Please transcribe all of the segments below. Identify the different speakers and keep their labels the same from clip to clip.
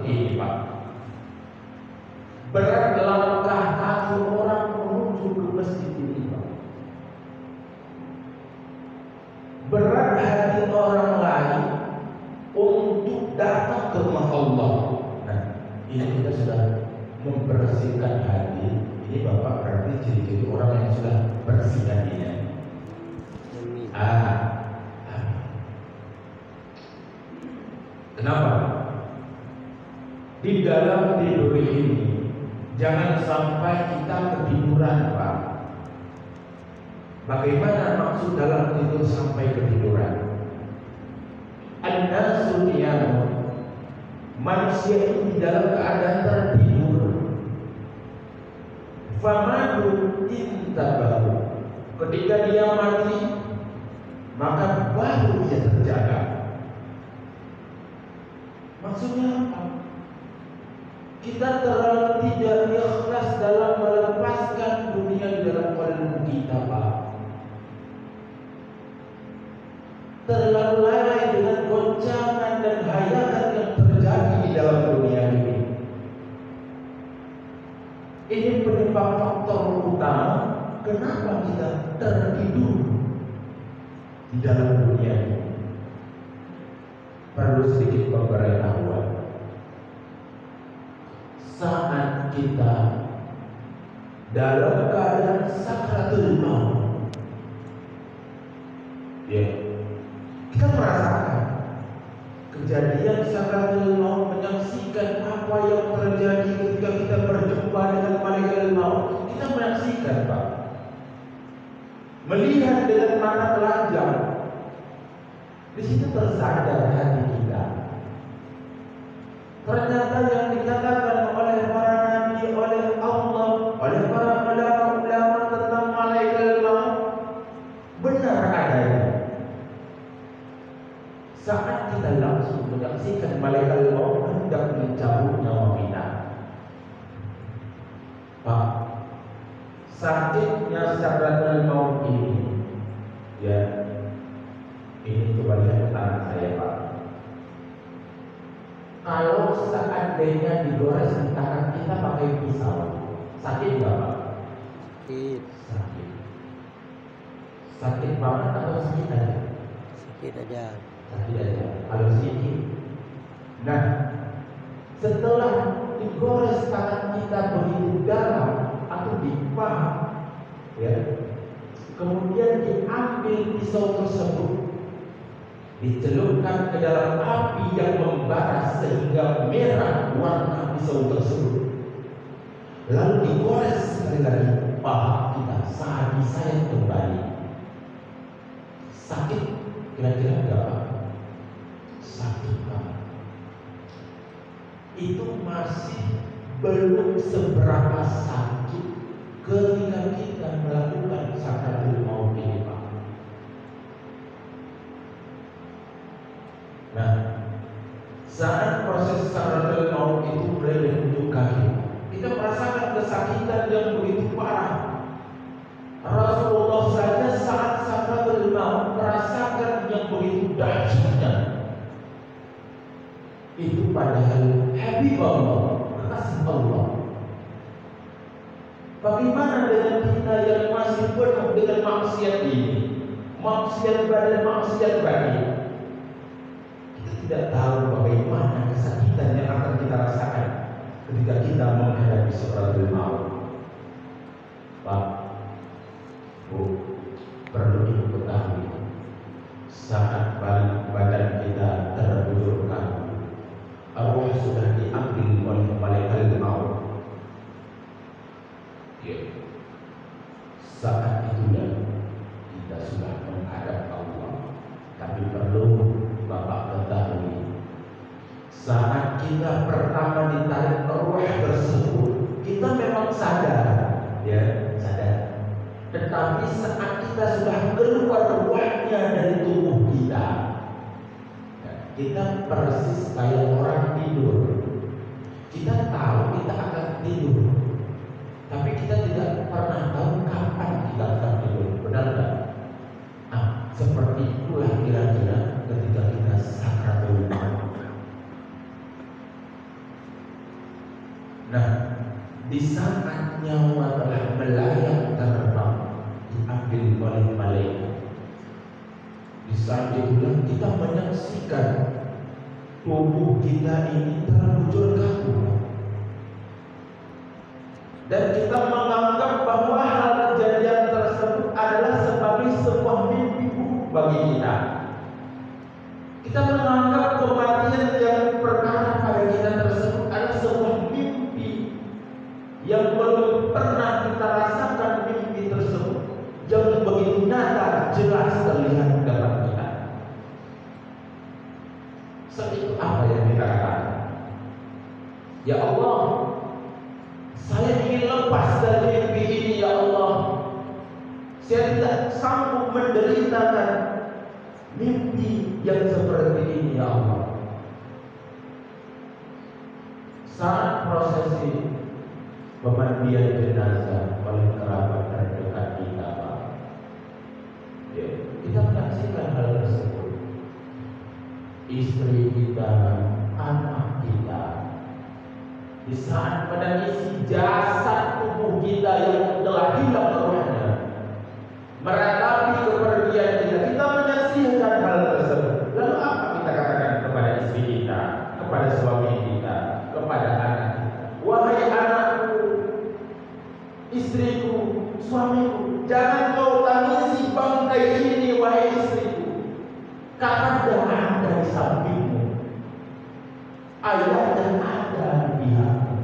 Speaker 1: ini Pak. Berat langkah kaki orang menuju ke masjid ini Pak. Berat hati orang lain untuk datang ke rumah Allah. Nah, ini kita sudah membersihkan hati. Ini Bapak berarti ciri-ciri orang yang sudah bersih hatinya. Kenapa? Di dalam tidur ini jangan sampai kita ketiduran Pak. Bagaimana maksud dalam tidur sampai ketiduran? An-nasu niyamun, manusia ini dalam keadaan tertidur. Famadu intabahu, ketika dia mati maka baru dia terjaga. Maksudnya apa? Kita terlalu tidak ikhlas dalam melepaskan dunia di dalam kalbu kita Pak. Terlalu lalai dengan goncangan dan hayatan yang terjadi di dalam dunia ini. Ini penyebab faktor utama kenapa kita tertidur di dalam dunia ini. Perlu sedikit pemberitahuan. Saat kita dalam keadaan sakratul maut, ya, kita merasakan kejadian sakratul maut, menyaksikan apa yang terjadi ketika kita berjumpa dengan malaikat maut. Kita menyaksikan Pak, melihat dengan mata telanjang. Di situ tersadar hati kita. Ternyata yang dikatakan oleh para nabi, oleh Allah, oleh para ulama tentang malaikat maut benar adanya. Saat kita langsung menyaksikan malaikat maut hendak mencabut nyawa kita, Pak, sakitnya sakratul maut ini, ya, ini coba lihat tangan saya Pak. Kalau seandainya digores di tangan kita pakai pisau, sakit nggak Pak? Sakit. Sakit banget atau sakit aja?
Speaker 2: Sakit aja.
Speaker 1: Sakit aja. Kalau sedikit. Nah, setelah digores tangan kita begitu dalam atau di paha, ya, kemudian diambil pisau tersebut, dicelupkan ke dalam api yang membara sehingga merah warna pisau tersebut, lalu digores sekali lagi paha kita saat disayat kembali. Sakit kira-kira berapa? Sakit banget. Itu masih belum seberapa sakit ketika kita melakukan sakratul maut ini Pak. Nah, saat proses sakratul maut itu mulai menunjuk kaki, kita merasakan kesakitan yang begitu parah. Rasulullah saja saat sakratul maut merasakan yang begitu dahsyatnya. Itu padahal Habib Allah, kekasih Allah. Bagaimana dengan kita yang masih penuh dengan maksiat ini? Maksiat badan, maksiat batin. Tidak tahu bagaimana kesakitan yang akan kita rasakan ketika kita menghadapi sakratul maut. Pak, Bu, perlu diketahui saat badan kita terbujurkan, arwah sudah diambil oleh malaikat maut. Ya. Saat itulah kita sudah menghadap Allah. Tapi perlu Bapak ketahui, saat kita pertama ditarik arwah tersebut, kita memang sadar, ya, sadar. Tetapi saat kita sudah keluar ruhnya dari tubuh kita, kita persis kayak orang tidur. Kita tahu kita akan tidur, tapi kita tidak pernah tahu kapan kita akan tidur. Benar nggak? Nah, seperti itulah kira-kira ketika kita sakratul maut. Nah, di saat nyawa telah melayang terbang diambil oleh malaikat, di saat itulah kita menyaksikan tubuh kita ini terlanjur kabur, dan kita menganggap bahwa hal kejadian tersebut adalah sebagai sebuah mimpi buruk bagi kita. Kita menganggap kematian yang perkara pada kita tersebut adalah sebuah mimpi yang belum pernah kita rasakan mimpi tersebut, yang begitu nyata jelas terlihat dalam kita. Saat itu apa yang kita katakan? Ya Allah, saya ingin lepas dari mimpi ini ya Allah. Saya tidak sanggup menderitakan mimpi yang seperti ini ya Allah. Saat prosesi pemandian jenazah oleh kerabat terdekat kita, Pak, ya, kita menyaksikan hal tersebut. Istri kita, anak kita, di saat menangisi jasad tubuh kita yang telah hilang rohnya, meratapi kepergian kita, kita menyaksikan hal tersebut. Lalu apa kita katakan kepada istri kita, kepada suami kita, kepada anak kita? Wahai anakku, istriku, suamiku, jangan kau tangisi bangkai ini, wahai istriku. Kakanda ada di sampingmu, ayah dan ada di pihakmu.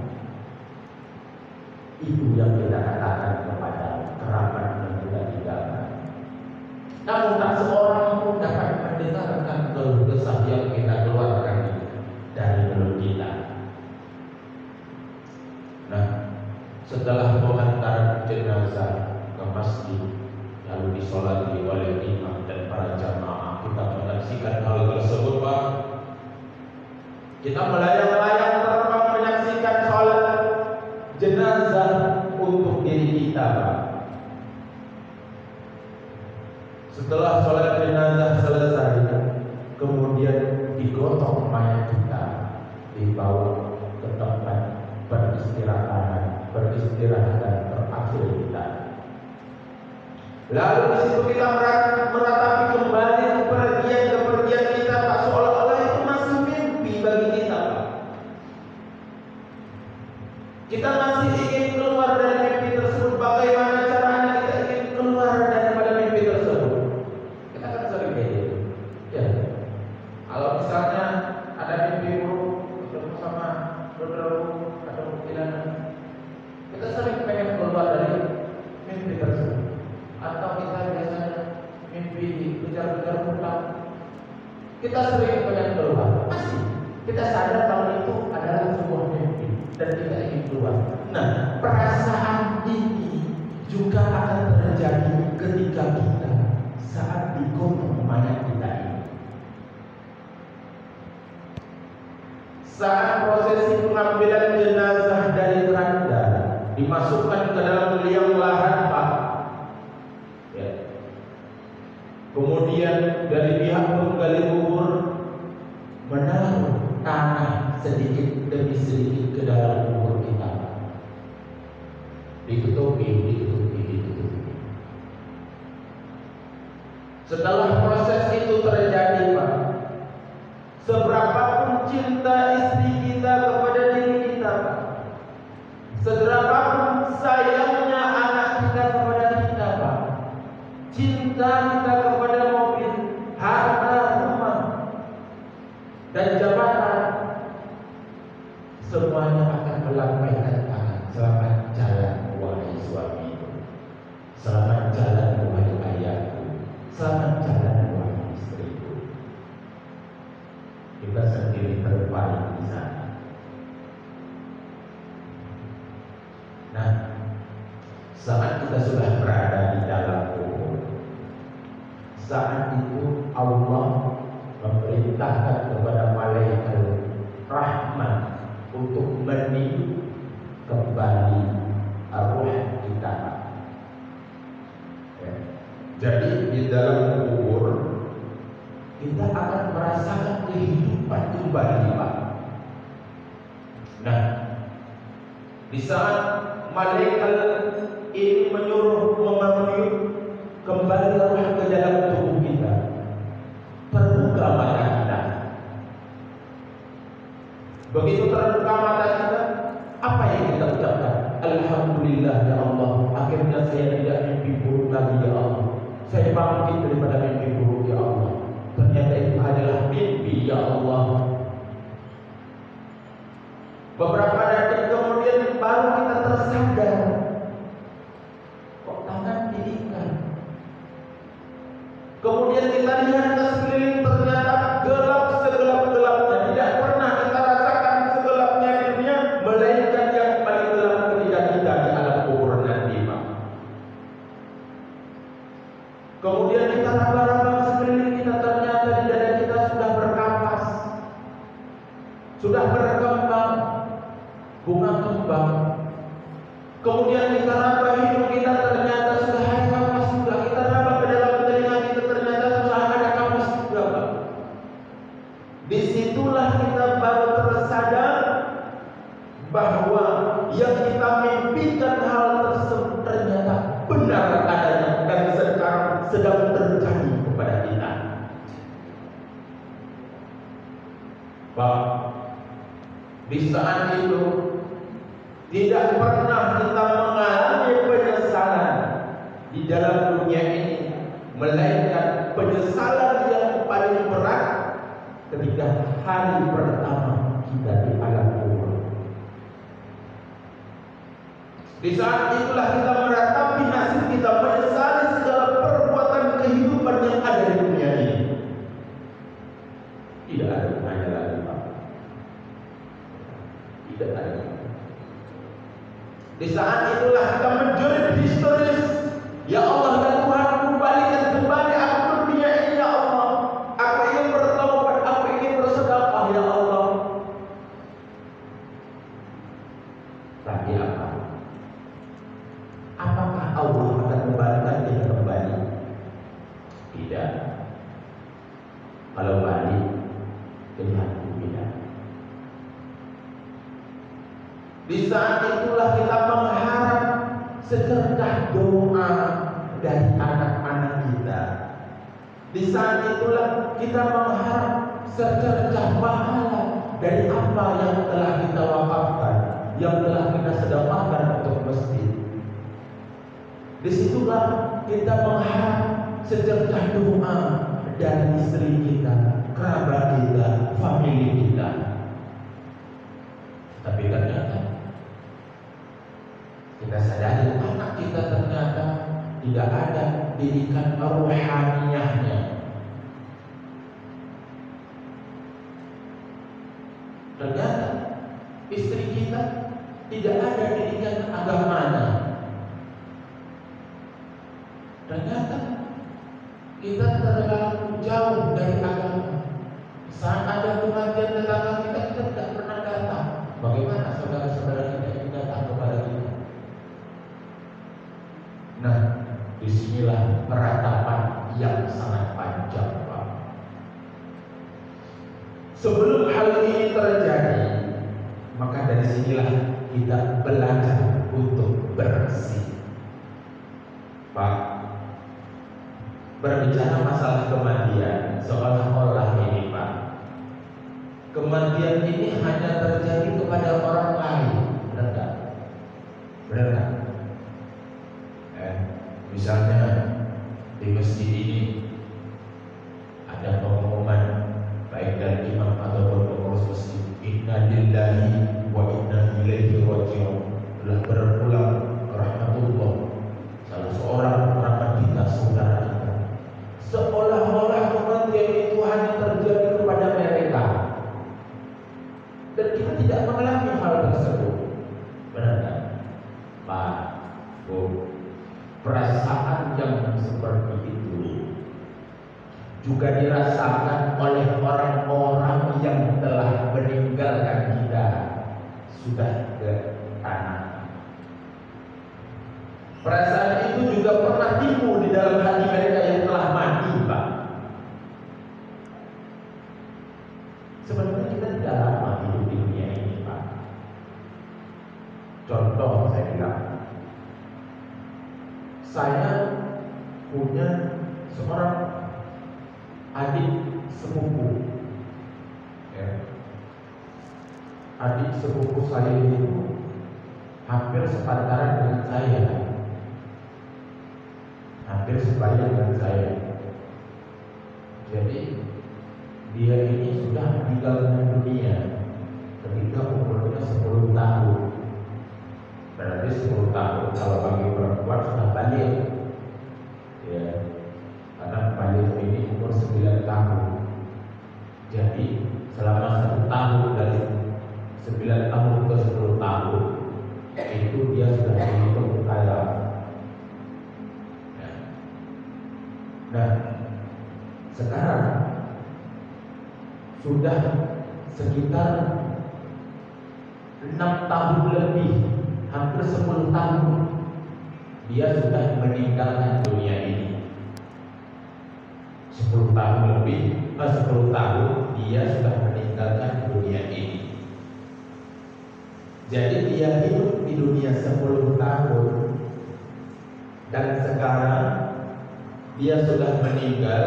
Speaker 1: Itu yang kita katakan kepada kerabat yang kita tinggalkan. Namun tak seorang pun dapat mendengarkan keluh kesah yang kita keluarkan dari mulut kita. Nah, setelah pengantaran jenazah ke masjid, lalu disolati oleh imam dan para jamaah, kita menyaksikan hal tersebut, Pak. Kita melayang-layang terbang menyaksikan sholat jenazah untuk diri kita, Pak. Setelah sholat jenazah selesai, kemudian digotong mayat kita, dibawa ke tempat peristirahatan terakhir kita. Lalu di situ kita meratapi kembali kepergian kita, Pak, seolah-olah itu masih mimpi bagi kita, Pak. Kita masih ingin keluar dari mimpi tersebut. Bagaimana caranya kita ingin keluar daripada mimpi tersebut? Kita kan sering kayak gitu, ya. Kalau misalnya ada mimpi buruk ketemu sama saudaraku atau kuntilanak, kita sering pengen keluar dari mimpi tersebut. Atau kita biasanya mimpi kejar-kejar hutang, kita sering pengen keluar. Pasti kita sadar kalau itu adalah sebuah mimpi dan kita ingin keluar. Nah, perasaan ini juga akan terjadi ketika kita saat digotong mayat kita ini. Saat prosesi pengambilan jenazah dari keranda dimasukkan ke dalam liang lahat, Pak, ya. Kemudian dari pihak penggali kubur menaruh tanah sedikit demi sedikit ke dalam kubur kita, ditutupi. Setelah proses itu terjadi, Pak, seberapapun cinta istri kita kepada diri kita, Pak, seberapapun sayangnya anak kita kepada kita, Pak, cinta kita kepada mobil, harta, rumah, dan jabatan, semuanya akan melambaikan tangan. Selamat jalan wahai suamiku, selamat jalan wahai ayahku, selamat jalan wahai istriku. Kita sendiri terbaring di sana. Nah, saat kita sudah berada di dalam kubur, saat itu Allah memerintahkan kepada malaikat rahmat untuk meniup kembali arwah kita. Ya. Jadi di dalam kubur kita akan merasakan kehidupan kembali, Pak. Nah, Di saat malaikat ini menyuruh memanggil kembali roh ke dalam tubuh kita, terbuka mata kita. Begitu terbuka mata kita, apa yang kita ucapkan? Alhamdulillah ya Allah, akhirnya saya tidak mimpi buruk lagi ya Allah. Saya bangkit daripada mimpi buruk ya Allah. Ternyata itu adalah mimpi ya Allah. Beberapa detik kemudian baru kita tersadar, kok tangan diikat. Kemudian kita lihat ke sekeliling, ternyata gelap segelap-gelapnya. Tidak pernah kita rasakan segelapnya di dunia, melainkan yang paling gelap ketika kita di alam kubur nanti, Pak. Kemudian kita raba-raba sekeliling kita, ternyata di dada kita sudah berkapas, sudah berkembang bunga kembang. Kemudian kita raba hidung kita, ternyata sudah ada kapas juga. Kita raba ke dalam telinga kita, ternyata sudah ada kapas juga, Pak. Disitulah kita baru tersadar bahwa yang kita mimpikan hal tersebut ternyata benar adanya dan sekarang sedang terjadi kepada kita, Pak. Di saat itu tidak pernah kita mengalami penyesalan di dalam dunia ini, melainkan penyesalan yang paling berat ketika hari pertama kita di alam kubur. Di saat itulah kita meratapi nasib kita, menyesali segala perbuatan kehidupan yang ada di dunia ini. Tidak ada gunanya lagi, Pak. Tidak ada. Di saat itulah kita menjerit histeris, ya Allah dan Tuhan, kembalikan kembali aku ke dunia ini ya Allah. Aku ingin bertaubat, aku ingin bersedekah ya Allah. Tapi apa? Apakah Allah akan kembalikan kita kembali? Tidak. Kalau balik, Tuhan tidak. Di saat itulah kita mengharap secercah doa dari anak-anak kita. Di saat itulah kita mengharap secercah pahala dari apa yang telah kita wakafkan, yang telah kita sedekahkan untuk masjid. Disitulah kita mengharap secercah doa dari istri kita, kerabat kita, famili kita. Tapi ternyata kita sadari anak kita ternyata tidak ada didikan rohaniyahnya. Ternyata istri kita tidak ada didikan agamanya. Ternyata kita terlalu jauh dari agama. Saat ada kematian tetangga kita, kita tidak pernah datang. Bagaimana saudara-saudara kita yang datang kepada kita? Nah, disinilah peratapan yang sangat panjang, Pak. Sebelum hal ini terjadi, maka dari sinilah kita belajar untuk bersih, Pak. Berbicara masalah kematian, seolah-olah ini, Pak, kematian ini hanya terjadi kepada orang lain, benar nggak? Benar nggak? Misalnya di masjid ini ada pengumuman baik dari imam ataupun pengurus masjid, inna lillahi wa inna ilaihi raji'un, telah berpulang rahmatullah salah seorang kerabat kita, saudara kita. Seolah-olah kematian itu hanya terjadi kepada mereka dan kita tidak mengalami hal tersebut. Benar kan? Pak, Bu, perasaan yang seperti itu juga dirasakan oleh orang-orang yang telah meninggalkan kita sudah ke tanah. Perasaan itu juga pernah timbul di dalam hati mereka yang telah mati, Pak. Sebenarnya kita tidak lama hidup di dunia ini, Pak. Contoh saya bilang, saya punya seorang adik sepupu, ya. Adik sepupu saya itu hampir sepantaran dengan saya, hampir sebaya dengan saya. Jadi dia ini sudah meninggalkan dunia ketika umurnya 10 tahun. Berarti 10 tahun kalau bagi perempuan sudah balik, ya, karena balik ini umur 9 tahun. Jadi selama 1 tahun, dari 9 tahun ke 10 tahun itu dia sudah dihitung mukallaf. Nah, sekarang sudah sekitar 6 tahun lebih, hampir 10 tahun dia sudah meninggalkan dunia ini. 10 tahun lebih, 10 tahun dia sudah meninggalkan dunia ini. Jadi dia hidup di dunia 10 tahun dan sekarang dia sudah meninggal,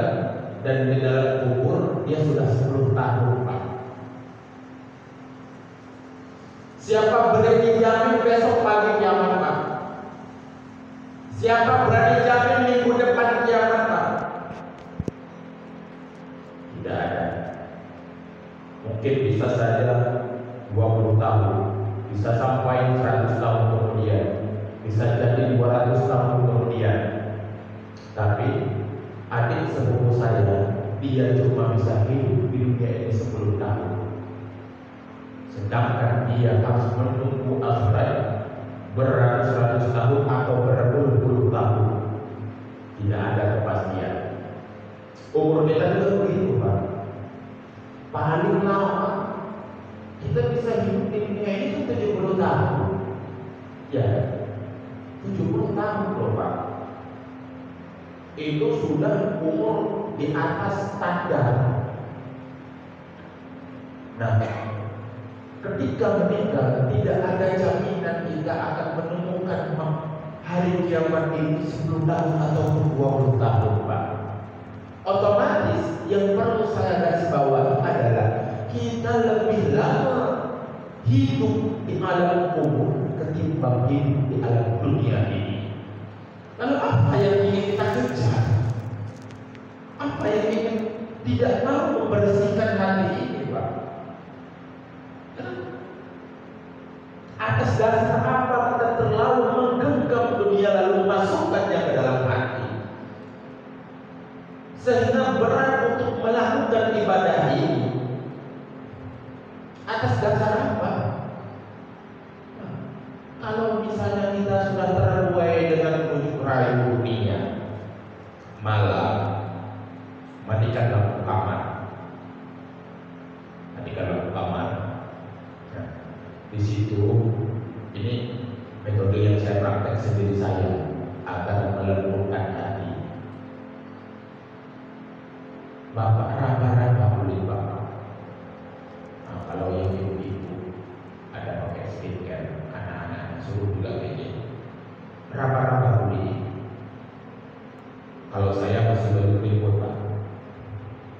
Speaker 1: dan di dalam kubur dia sudah 10 tahun, Pak. Siapa berani jamin besok pagi kiamat, Pak? Siapa berani jamin minggu depan kiamat, Pak? Tidak ada. Mungkin bisa saja 20 tahun, bisa sampai 100 tahun kemudian, bisa jadi 200 tahun kemudian. Tapi adik sepupu saya, dia cuma bisa hidup di dunia ini 10 tahun. Sedangkan dia harus menunggu akhirat beratus-ratus tahun atau berpuluh-puluh tahun. Tidak ada kepastian. Umur kita juga begitu, Pak. Paling lama kita bisa hidup di dunia ini kan 70 tahun. Ya, 70 tahun loh, Pak. Itu sudah umur di atas standar. Nah, ketika meninggal tidak ada jaminan kita akan menemukan hari kiamat ini 10 tahun atau 20 tahun, Pak. Otomatis yang perlu saya garis bawahi adalah kita lebih lama hidup di alam kubur ketimbang hidup di alam dunia ini. Lalu apa yang ingin kita kejar? Apa yang ingin tidak mau membersihkan hati ini, Pak? Atas dasar apa kita terlalu menggenggam dunia lalu masukkannya ke dalam hati, sehingga berat untuk melakukan ibadah ini? Atas dasar apa? Kalau misalnya kita sudah terbuai dengan bujuk rayu dunia, malah matikan lampu kamar, Nah, di situ ini metode yang saya praktek sendiri saya agar melembutkan hati. Bapak raba-raba kulit Bapak. Nah, kalau yang ibu-ibu ada pakai skincare, anak-anak suruh juga kayak gini. Raba-raba kulit. Kalau saya masih belum ribut, Pak.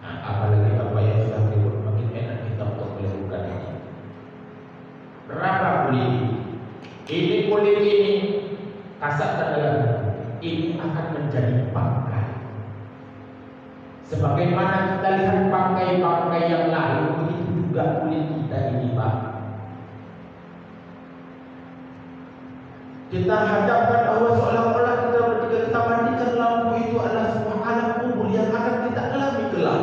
Speaker 1: Nah, apalagi Bapak yang sudah ribut, makin enak kita untuk melakukan ini. Raba kulit. Ini kulit ini kasarkan dalam ini akan menjadi bangkai. Sebagaimana kita lihat bangkai-bangkai yang lalu, begitu juga kulit kita ini, Pak. Kita hadapkan Allah seolah-olah ketika kita mandikan lampu itu adalah sebuah alam kubur yang akan kita alami kelak.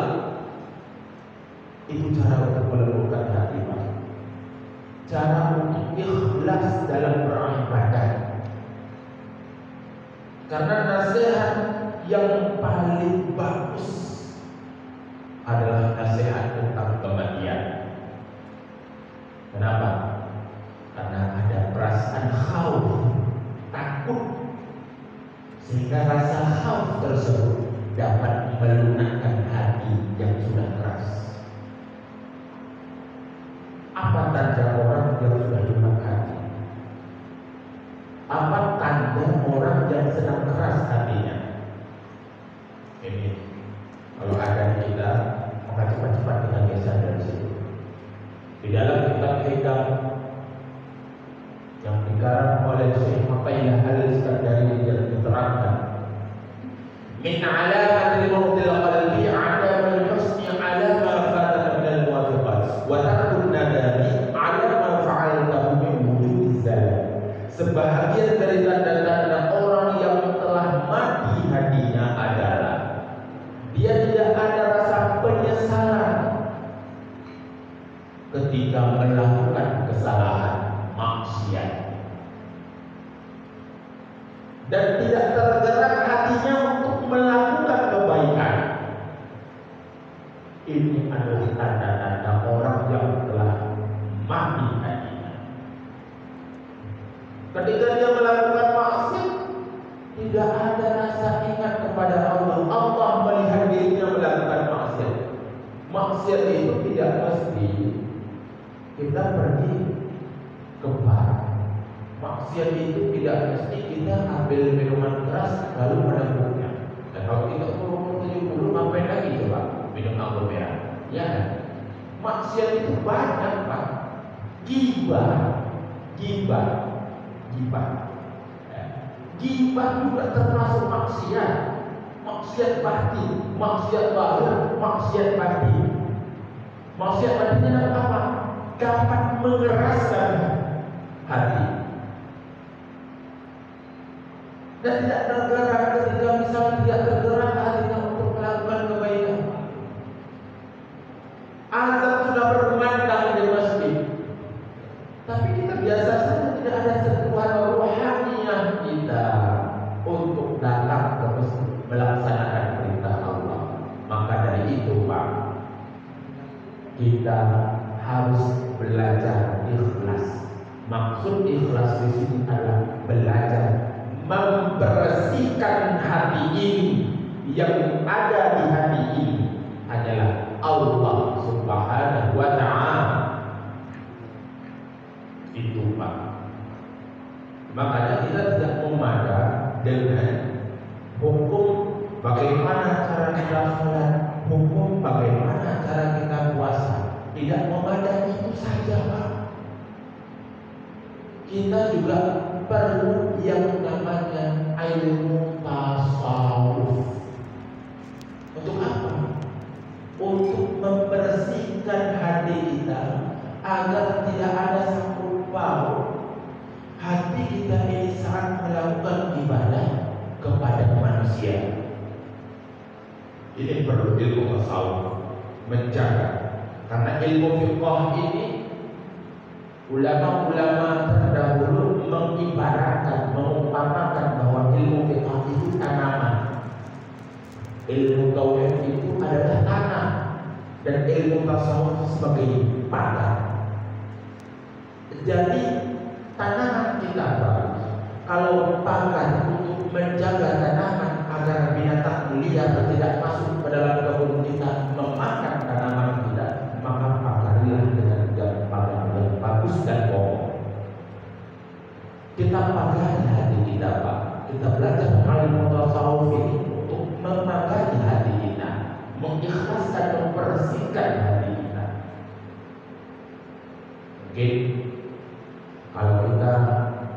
Speaker 1: Itu cara untuk melembutkan hati, Pak. Cara untuk ikhlas dalam beribadah. Karena nasihat yang paling bagus adalah nasihat tentang kematian. Kenapa? Karena ada perasaan khauf, takut, sehingga rasa khauf tersebut dapat melunakkan hati yang sudah keras. Apa tanda orang yang sudah lunak hati? sebahagian dari tanda-tanda orang yang telah mati hatinya adalah dia tidak ada rasa penyesalan ketika melakukan kesalahan maksiat, dan tidak tergerak hatinya untuk melakukan kebaikan. Ini adalah tanda-tanda orang yang telah mati hatinya. Ketika dia melakukan maksiat, tidak ada rasa ingat kepada Allah. Allah melihat dirinya melakukan maksiat. Maksiat itu tidak mesti kita pergi ke bar. Maksiat itu tidak mesti kita ambil minuman keras lalu menegurnya. Dan kalau kita umur 70 ngapain lagi coba minum anggur merah? Ya kan? Maksiat itu banyak, Pak. Gibah. Gibah juga termasuk maksiat. Maksiat batin, maksiat lahir, maksiat batin. Maksiat batinnya apa? Dapat mengeraskan hati. Dan tidak tergerak ketika misalnya tidak tergerak hatinya untuk melakukan kebaikan. Azan sudah berkumandang di masjid, tapi kita biasa saja, tidak ada sentuhan rohaniah kita untuk datang ke masjid melaksanakan perintah Allah. Maka dari itu, Pak, kita harus belajar ikhlas. Maksud ikhlas di sini adalah belajar membersihkan hati ini. Yang ada di hati ini adalah Allah Subhanahu wa ta'ala. Itu, Pak. Makanya kita tidak memandang dengan hukum bagaimana cara kita sholat, hukum bagaimana cara kita puasa. Tidak memandang itu saja, Pak. Kita juga perlu yang namanya ilmu tasawuf. Untuk apa? Untuk membersihkan hati kita agar tidak ada sangkut paut hati kita ini saat melakukan ibadah kepada manusia. Ini perlu ilmu tasawuf menjaga, karena ilmu fiqh ini ulama-ulama terdahulu mengibaratkan, mengumpamakan bahwa ilmu fiqh itu tanaman. Ilmu tauhid itu adalah tanah, dan ilmu tasawuf sebagai pagar. Jadi tanaman kita, Pak, kalau pagar untuk menjaga tanaman agar binatang liar tidak masuk ke dalam kebun kita memakan tanaman kita, maka pagarilah dengan pagar yang bagus dan kokoh. Kita pagari hati kita, Pak. Kita belajar ilmu tasawuf ini untuk memagari hati kita, mengikhlaskan, membersihkan hati kita. Mungkin kalau kita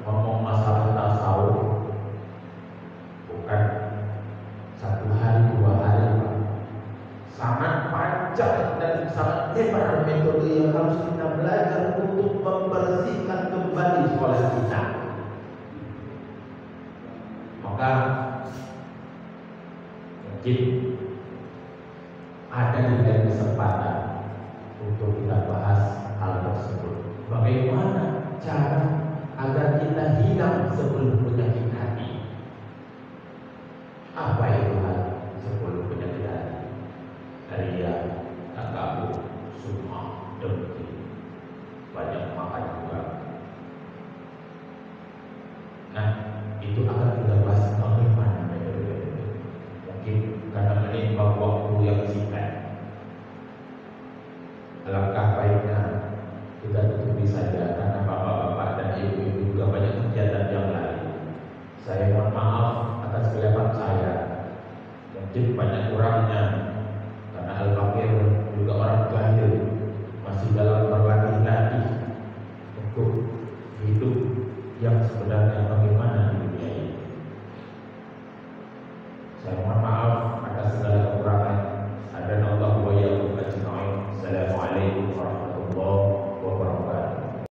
Speaker 1: ngomong masalah tasawuf bukan 1 hari 2 hari, Pak. Sangat panjang dan sangat hebat metode yang harus kita belajar untuk membersihkan kembali sholat kita. Maka mungkin ada di lain kesempatan untuk kita bahas hal tersebut. Bagaimana cara agar kita hilang 10 penyakit hati? Apa itu hal 10 penyakit hati? Ria, takabur, sum'ah, dengki, banyak makan juga. Nah, itu akan kita bahas bagaimana metode. Mungkin karena menimba waktu yang singkat, alangkah baiknya kita tutupi saja, karena bapak-bapak dan ibu-ibu juga banyak kegiatan yang lain. Saya mohon maaf atas kelemahan saya. Mungkin banyak kurangnya